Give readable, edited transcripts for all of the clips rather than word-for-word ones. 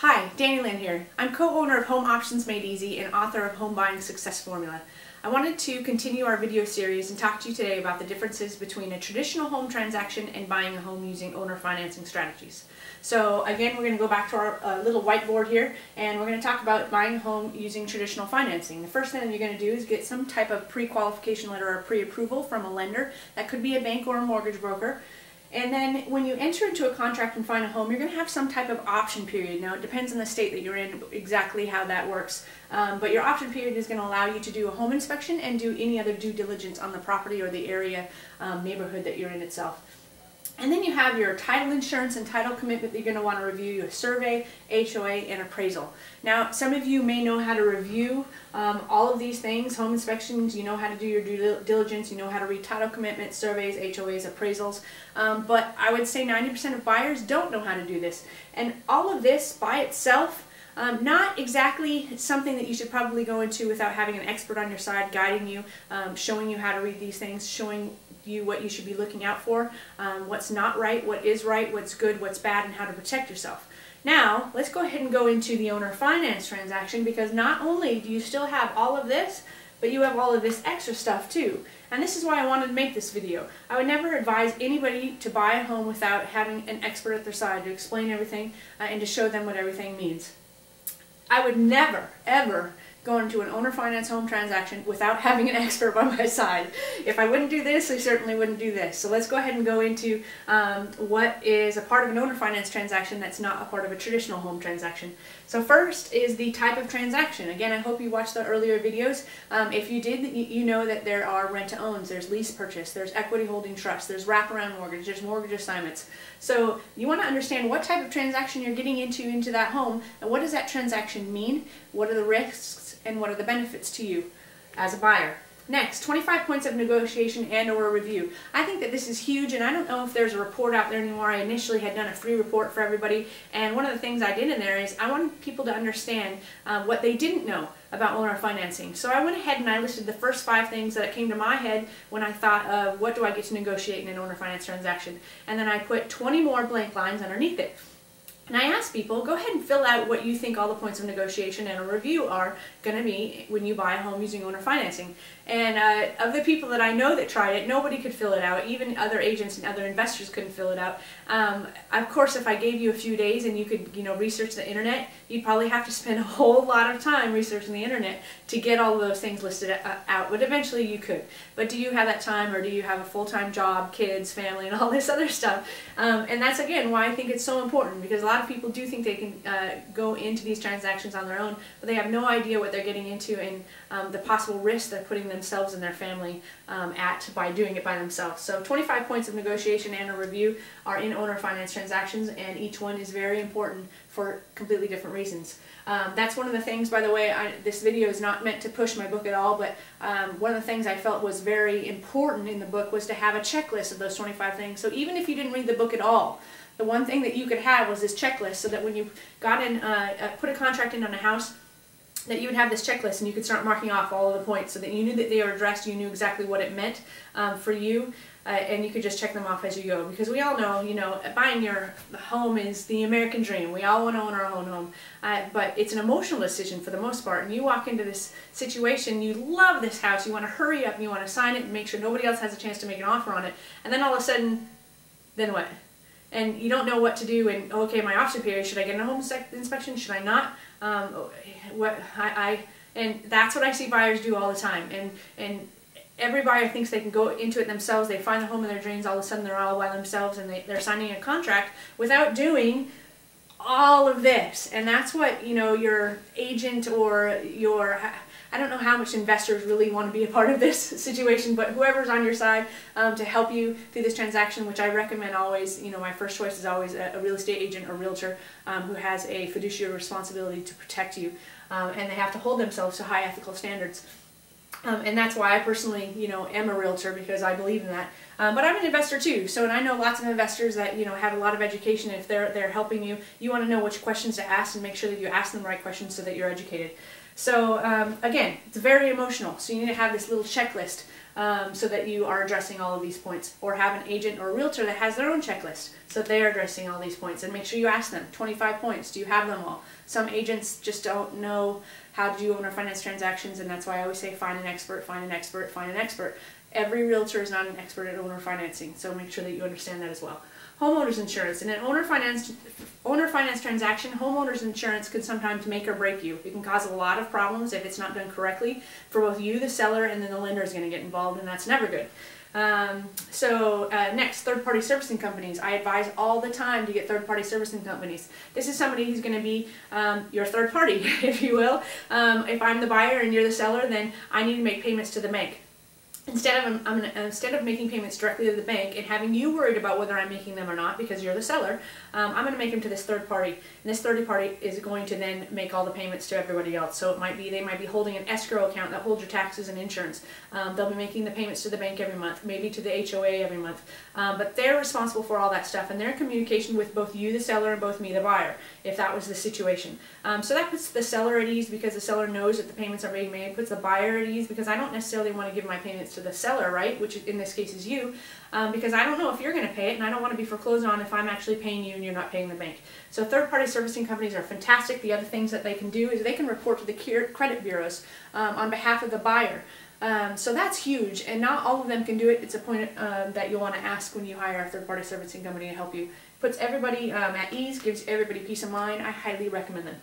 Hi, Danny Lynn here. I'm co-owner of Home Options Made Easy and author of Home Buying Success Formula. I wanted to continue our video series and talk to you today about the differences between a traditional home transaction and buying a home using owner financing strategies. So again, we're going to go back to our little whiteboard here, and we're going to talk about buying a home using traditional financing. The first thing that you're going to do is get some type of pre-qualification letter or pre-approval from a lender. That could be a bank or a mortgage broker. And then when you enter into a contract and find a home, you're going to have some type of option period. Now it depends on the state that you're in exactly how that works. But your option period is going to allow you to do a home inspection and do any other due diligence on the property or the area, neighborhood that you're in itself. And then you have your title insurance and title commitment that you're going to want to review, a survey, HOA, and appraisal. Now, some of you may know how to review all of these things, home inspections, you know how to do your due diligence, you know how to read title commitments, surveys, HOAs, appraisals, but I would say 90% of buyers don't know how to do this. And all of this by itself, not exactly something that you should probably go into without having an expert on your side guiding you, showing you how to read these things, showing you what you should be looking out for, what's not right, what's good, what's bad, and how to protect yourself. Now, let's go ahead and go into the owner finance transaction, because not only do you still have all of this, but you have all of this extra stuff too. And this is why I wanted to make this video. I would never advise anybody to buy a home without having an expert at their side to explain everything and to show them what everything means. I would never, ever go into an owner finance home transaction without having an expert by my side. If I wouldn't do this, I certainly wouldn't do this. So let's go ahead and go into what is a part of an owner finance transaction that's not a part of a traditional home transaction. So first is the type of transaction. Again, I hope you watched the earlier videos. If you did, you know that there are rent-to-owns, there's lease purchase, there's equity holding trust, there's wraparound mortgage, there's mortgage assignments. So you want to understand what type of transaction you're getting into that home, and what does that transaction mean, what are the risks, and what are the benefits to you as a buyer. Next, 25 points of negotiation and or review. I think that this is huge, and I don't know if there's a report out there anymore. I initially had done a free report for everybody, and one of the things I did in there is I wanted people to understand what they didn't know about owner financing. So I went ahead and I listed the first 5 things that came to my head when I thought of what do I get to negotiate in an owner finance transaction. And then I put 20 more blank lines underneath it. And I asked people, go ahead and fill out what you think all the points of negotiation and a review are going to be when you buy a home using owner financing. And of the people that I know that tried it, nobody could fill it out. Even other agents and other investors couldn't fill it out. Of course, if I gave you a few days and you could, research the internet, you'd probably have to spend a whole lot of time researching the internet to get all of those things listed out. But eventually you could. But do you have that time, or do you have a full-time job, kids, family, and all this other stuff? And that's, again, why I think it's so important, because a lot of people do think they can go into these transactions on their own, but they have no idea what they're getting into and the possible risks they're putting themselves and their family at by doing it by themselves. So 25 points of negotiation and a review are in owner finance transactions, and each one is very important for completely different reasons. That's one of the things, by the way, this video is not meant to push my book at all, but one of the things I felt was very important in the book was to have a checklist of those 25 things. So even if you didn't read the book at all, the one thing that you could have was this checklist, so that when you got in, put a contract in on a house, that you would have this checklist and you could start marking off all of the points so that you knew that they were addressed, you knew exactly what it meant for you, and you could just check them off as you go. Because we all know, buying your home is the American dream. We all want to own our own home, but it's an emotional decision for the most part. And you walk into this situation, you love this house, you want to hurry up, and you want to sign it and make sure nobody else has a chance to make an offer on it, and then all of a sudden, then what? And you don't know what to do, and okay, my option period, should I get a home inspection, should I not? And that's what I see buyers do all the time, and every buyer thinks they can go into it themselves. They find the home of their dreams, all of a sudden they're all by themselves, and they're signing a contract without doing all of this. And that's what, your agent or your, I don't know how much investors really want to be a part of this situation, but whoever's on your side to help you through this transaction, which I recommend always, my first choice is always a real estate agent or realtor who has a fiduciary responsibility to protect you, and they have to hold themselves to high ethical standards. And that's why I personally, am a realtor, because I believe in that. But I'm an investor too, so, and I know lots of investors that, have a lot of education. If they're helping you, you want to know which questions to ask and make sure that you ask them the right questions so that you're educated. So again, it's very emotional. So you need to have this little checklist so that you are addressing all of these points, or have an agent or a realtor that has their own checklist so that they are addressing all these points. And make sure you ask them, 25 points, do you have them all? Some agents just don't know how to do owner finance transactions, and that's why I always say find an expert, find an expert, find an expert. Every realtor is not an expert at owner financing, so make sure that you understand that as well. Homeowners insurance. In an owner finance transaction, homeowners insurance could sometimes make or break you. It can cause a lot of problems if it's not done correctly for both you, the seller, and then the lender is going to get involved, and that's never good. Next, third-party servicing companies. I advise all the time to get third-party servicing companies. This is somebody who's going to be your third party, if you will. If I'm the buyer and you're the seller, then I need to make payments to the bank. Instead of making payments directly to the bank and having you worried about whether I'm making them or not because you're the seller, I'm going to make them to this third party. And this third party is going to then make all the payments to everybody else. So they might be holding an escrow account that holds your taxes and insurance. They'll be making the payments to the bank every month, maybe to the HOA every month. But they're responsible for all that stuff, and they're in communication with both you, the seller, and both me, the buyer, if that was the situation. So that puts the seller at ease because the seller knows that the payments are being made, puts the buyer at ease because I don't necessarily want to give my payments to the seller, right, which in this case is you, because I don't know if you're going to pay it, and I don't want to be foreclosed on if I'm actually paying you and you're not paying the bank. So third-party servicing companies are fantastic. The other things that they can do is they can report to the credit bureaus on behalf of the buyer. So that's huge, and not all of them can do it. It's a point that you'll want to ask when you hire a third-party servicing company to help you. Puts everybody at ease, gives everybody peace of mind. I highly recommend them.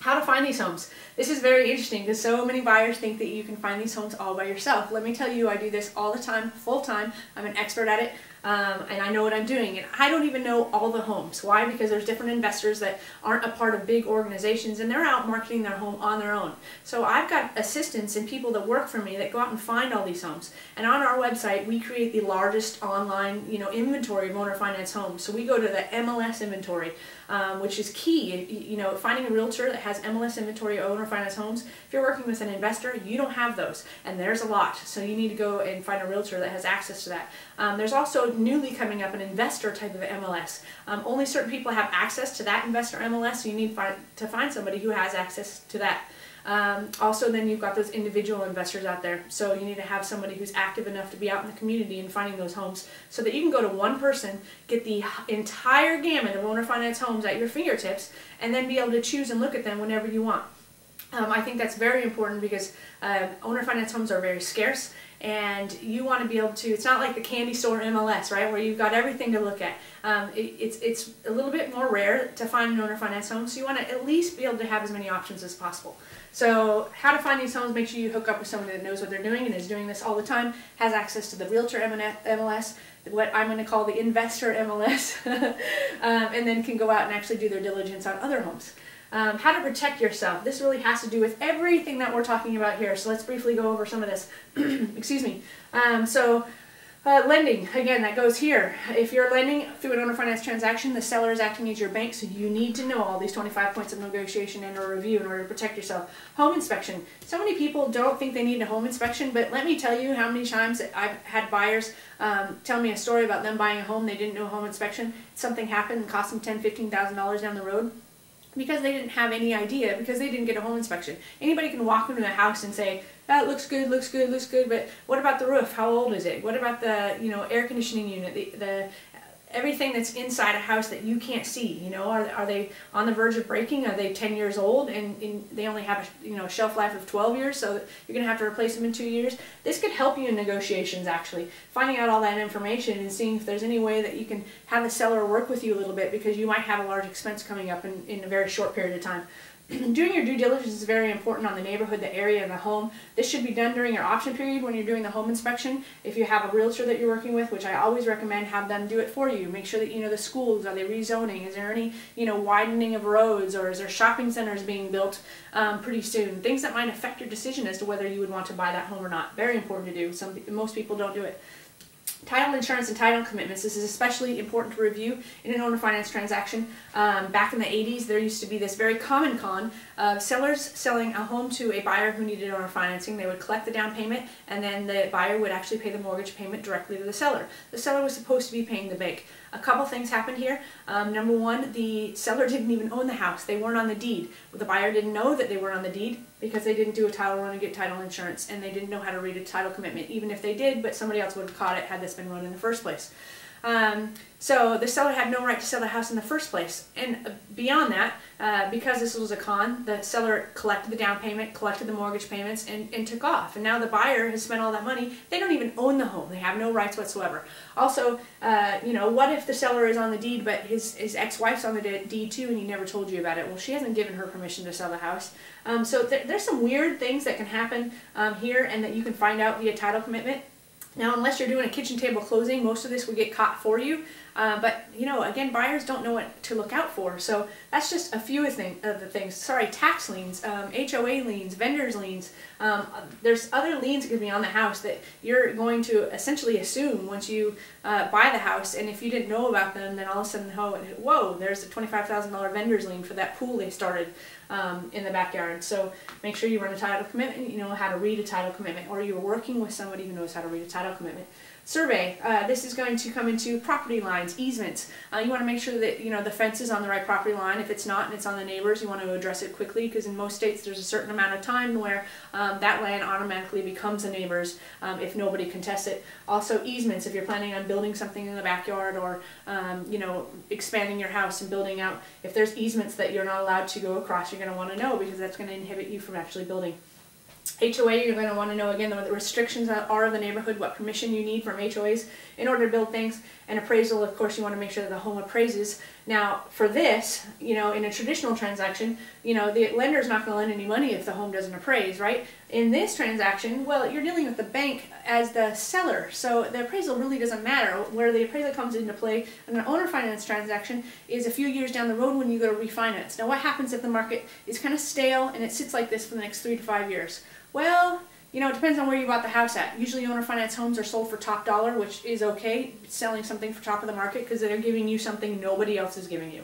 How to find these homes. This is very interesting because so many buyers think that you can find these homes all by yourself. Let me tell you, I do this all the time, full time. I'm an expert at it. And I know what I'm doing, and I don't even know all the homes. Why? Because there's different investors that aren't a part of big organizations, and they're out marketing their home on their own. So I've got assistants and people that work for me that go out and find all these homes. And on our website, we create the largest online, inventory of owner finance homes. So we go to the MLS inventory, which is key. Finding a realtor that has MLS inventory of owner finance homes. If you're working with an investor, you don't have those, and there's a lot. So you need to go and find a realtor that has access to that. There's also newly coming up an investor type of MLS. Only certain people have access to that investor MLS, so you need to find somebody who has access to that. Also, then you've got those individual investors out there, so you need to have somebody who's active enough to be out in the community and finding those homes so that you can go to one person, get the entire gamut of owner finance homes at your fingertips, and then be able to choose and look at them whenever you want. I think that's very important because owner finance homes are very scarce, and you want to be able to, it's not like the candy store MLS, right, where you've got everything to look at. It's a little bit more rare to find an owner finance home, so you want to at least be able to have as many options as possible. So how to find these homes, make sure you hook up with somebody that knows what they're doing and is doing this all the time, has access to the realtor MLS, what I'm going to call the investor MLS, and then can go out and actually do their diligence on other homes. How to protect yourself. This really has to do with everything that we're talking about here, so let's briefly go over some of this. Excuse me. Lending, again, that goes here. If you're lending through an owner finance transaction, the seller is acting as your bank, so you need to know all these 25 points of negotiation and or review in order to protect yourself. Home inspection. So many people don't think they need a home inspection, but let me tell you how many times that I've had buyers tell me a story about them buying a home, they didn't know home inspection, something happened and cost them $10,000, $15,000 down the road. Because they didn't have any idea, because they didn't get a home inspection. Anybody can walk into a house and say, that looks good, looks good, looks good, but what about the roof? How old is it? What about the air conditioning unit? Everything that's inside a house that you can't see, are they on the verge of breaking? Are they 10 years old and they only have a shelf life of 12 years, so you're going to have to replace them in 2 years? This could help you in negotiations, actually, finding out all that information and seeing if there's any way that you can have the seller work with you a little bit, because you might have a large expense coming up in a very short period of time. Doing your due diligence is very important on the neighborhood, the area, and the home. This should be done during your option period when you're doing the home inspection. If you have a realtor that you're working with, which I always recommend, have them do it for you. Make sure that you know the schools. Are they rezoning? Is there any widening of roads, or is there shopping centers being built pretty soon? Things that might affect your decision as to whether you would want to buy that home or not. Very important to do. Most people don't do it. Title insurance and title commitments. This is especially important to review in an owner finance transaction. Back in the 80s, there used to be this very common con of sellers selling a home to a buyer who needed owner financing. They would collect the down payment, and then the buyer would actually pay the mortgage payment directly to the seller. The seller was supposed to be paying the bank. A couple things happened here. Number one, the seller didn't even own the house. They weren't on the deed. The buyer didn't know that they weren't on the deed because they didn't do a title run and get title insurance, and they didn't know how to read a title commitment, even if they did, but somebody else would have caught it had this been run in the first place. So the seller had no right to sell the house in the first place. And beyond that, because this was a con, the seller collected the down payment, collected the mortgage payments, and took off. And now the buyer has spent all that money. They don't even own the home. They have no rights whatsoever. Also, you know, what if the seller is on the deed, but his ex-wife's on the deed too, and he never told you about it? Well, she hasn't given her permission to sell the house. So there's some weird things that can happen here, and that you can find out via title commitment. Now, unless you're doing a kitchen table closing, most of this would get caught for you. But, you know, again, buyers don't know what to look out for. So that's just a few of the things. Sorry, tax liens, HOA liens, vendors liens. There's other liens that could be on the house that you're going to essentially assume once you buy the house. And if you didn't know about them, then all of a sudden, whoa, there's a $25,000 vendors lien for that pool they started in the backyard. So make sure you run a title commitment, you know how to read a title commitment, or you're working with somebody who knows how to read a title commitment. Survey. This is going to come into property lines, easements. You want to make sure that, you know, the fence is on the right property line. If it's not and it's on the neighbors, you want to address it quickly, because in most states there's a certain amount of time where that land automatically becomes a neighbor's if nobody contests it. Also easements, if you're planning on building something in the backyard, or you know, expanding your house and building out. If there's easements that you're not allowed to go across, you're going to want to know, because that's going to inhibit you from actually building. HOA, you're going to want to know, again, what the restrictions are of the neighborhood, what permission you need from HOAs in order to build things. And appraisal, of course, you want to make sure that the home appraises. Now, for this, you know, in a traditional transaction, you know, the lender's not going to lend any money if the home doesn't appraise, right? In this transaction, well, you're dealing with the bank as the seller, so the appraisal really doesn't matter. Where the appraisal comes into play in an owner finance transaction is a few years down the road when you go to refinance. Now, what happens if the market is kind of stale and it sits like this for the next 3 to 5 years? Well, you know, it depends on where you bought the house at. Usually owner finance homes are sold for top dollar, which is okay, selling something for top of the market, because they're giving you something nobody else is giving you.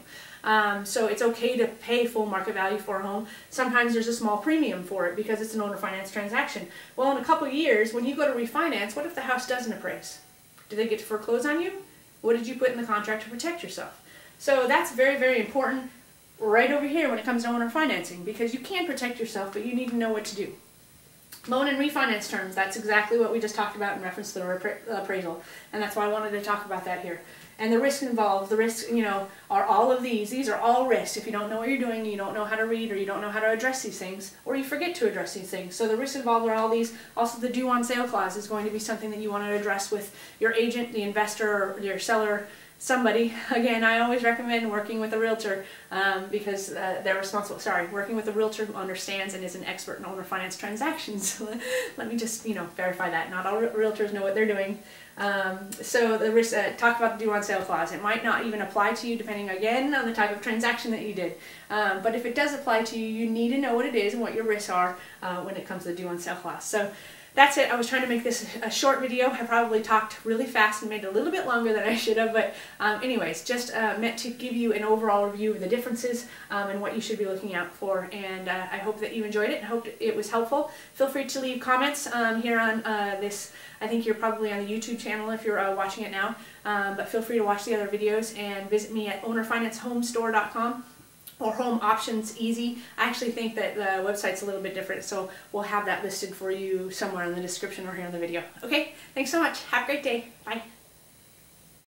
So it's okay to pay full market value for a home. Sometimes there's a small premium for it because it's an owner finance transaction. Well, in a couple of years, when you go to refinance, what if the house doesn't appraise? Do they get to foreclose on you? What did you put in the contract to protect yourself? So that's very, very important right over here when it comes to owner financing, because you can protect yourself, but you need to know what to do. Loan and refinance terms, that's exactly what we just talked about in reference to the appraisal, and that's why I wanted to talk about that here. And the risk involved, the risks, you know, are all of these. These are all risks. If you don't know what you're doing, you don't know how to read, or you don't know how to address these things, or you forget to address these things. So the risks involved are all these. Also, the due on sale clause is going to be something that you want to address with your agent, the investor, or your seller, somebody. Again, I always recommend working with a realtor because they're responsible. Working with a realtor who understands and is an expert in owner finance transactions. Let me just, you know, verify that. Not all realtors know what they're doing. So the risk, talk about the due on sale clause. It might not even apply to you depending, again, on the type of transaction that you did. But if it does apply to you, you need to know what it is and what your risks are when it comes to the due on sale clause. So that's it. I was trying to make this a short video. I probably talked really fast and made it a little bit longer than I should have, but anyways, just meant to give you an overall review of the differences and what you should be looking out for. And I hope that you enjoyed it. I hope it was helpful. Feel free to leave comments here on this. I think you're probably on the YouTube channel if you're watching it now, but feel free to watch the other videos and visit me at ownerfinancehomestore.com. or Home Options Easy. I actually think that the website's a little bit different, so we'll have that listed for you somewhere in the description or here in the video. Okay, thanks so much. Have a great day. Bye.